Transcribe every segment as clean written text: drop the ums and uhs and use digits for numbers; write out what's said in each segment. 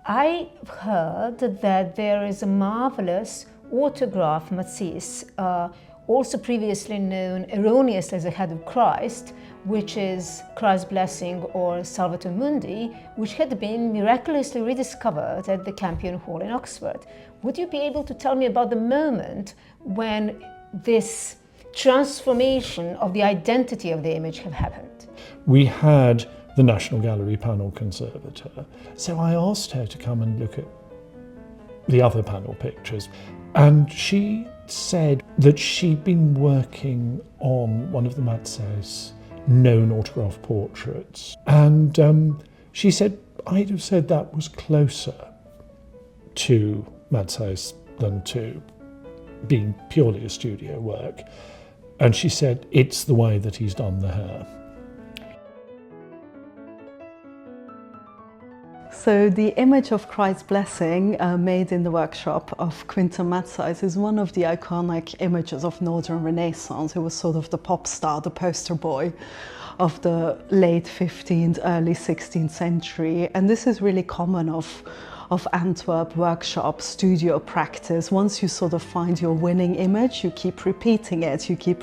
I heard that there is a marvelous autograph Matsys, also previously known erroneously as the head of Christ, which is Christ's Blessing or Salvator Mundi, which had been miraculously rediscovered at the Campion Hall in Oxford. Would you be able to tell me about the moment when this transformation of the identity of the image have happened? We had the National Gallery panel conservator, so I asked her to come and look at the other panel pictures, and she said that she'd been working on one of the Matsys known autograph portraits, and she said, I'd have said that was closer to Matsys than to being purely a studio work, and she said it's the way that he's done the hair. So the image of Christ's Blessing made in the workshop of Quentin Matsys is one of the iconic images of Northern Renaissance. It was sort of the pop star, the poster boy of the late 15th, early 16th century. And this is really common of Antwerp workshop, studio practice. Once you sort of find your winning image, you keep repeating it, you keep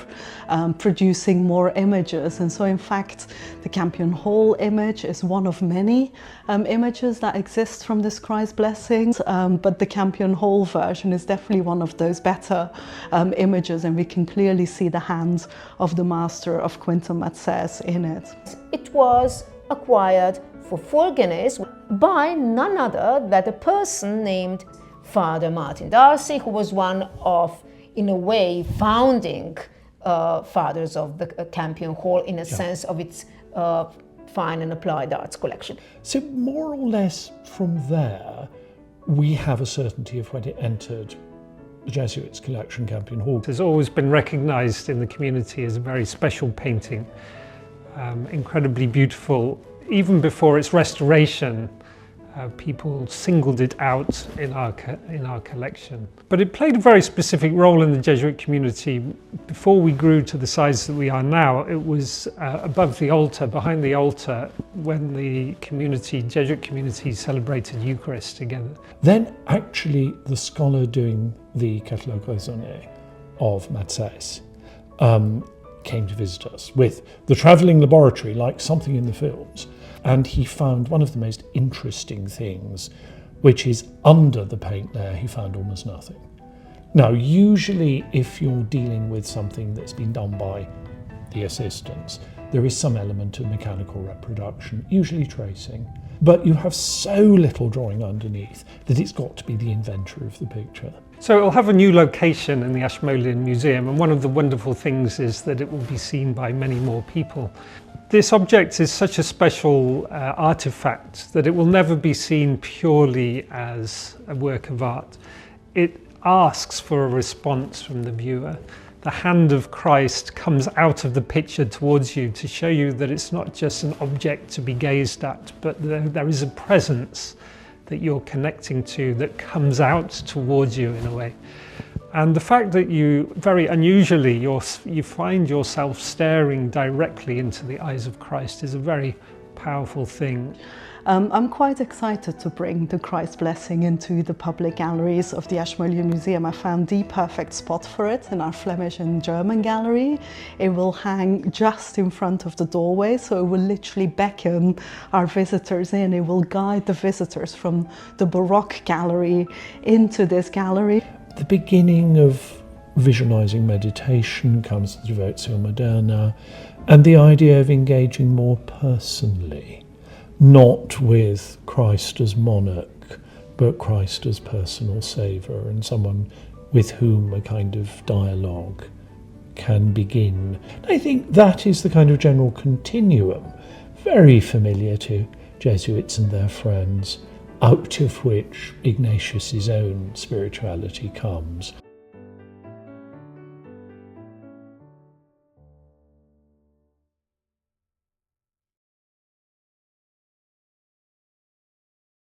producing more images. And so in fact, the Campion Hall image is one of many images that exist from this Christ's Blessings, but the Campion Hall version is definitely one of those better images, and we can clearly see the hand of the master of Quentin Matsys in it. It was acquired for 4 guineas by none other than a person named Father Martin Darcy, who was one of, in a way, founding fathers of the Campion Hall in a sense of its fine and applied arts collection. So more or less from there, we have a certainty of when it entered the Jesuits' collection, Campion Hall. It has always been recognised in the community as a very special painting, incredibly beautiful. Even before its restoration, people singled it out in our collection. But it played a very specific role in the Jesuit community. Before we grew to the size that we are now, it was above the altar, behind the altar, when the Jesuit community celebrated Eucharist together. Then actually the scholar doing the catalogue raisonné of Matsys came to visit us with the travelling laboratory, like something in the films, and he found one of the most interesting things, which is under the paint layer he found almost nothing. Now usually if you're dealing with something that's been done by the assistants, there is some element of mechanical reproduction, usually tracing, but you have so little drawing underneath that it's got to be the inventor of the picture. So it'll have a new location in the Ashmolean Museum, and one of the wonderful things is that it will be seen by many more people. This object is such a special artifact that it will never be seen purely as a work of art. It asks for a response from the viewer. The hand of Christ comes out of the picture towards you to show you that it's not just an object to be gazed at, but there is a presence that you're connecting to that comes out towards you in a way. And the fact that you, very unusually, you find yourself staring directly into the eyes of Christ is a very powerful thing. I'm quite excited to bring the Christ's Blessing into the public galleries of the Ashmolean Museum. I found the perfect spot for it in our Flemish and German gallery. It will hang just in front of the doorway, so it will literally beckon our visitors in. It will guide the visitors from the Baroque gallery into this gallery. The beginning of visualizing meditation comes the Devotio Moderna, and the idea of engaging more personally, not with Christ as monarch, but Christ as personal saviour and someone with whom a kind of dialogue can begin. I think that is the kind of general continuum, very familiar to Jesuits and their friends, out of which Ignatius's own spirituality comes.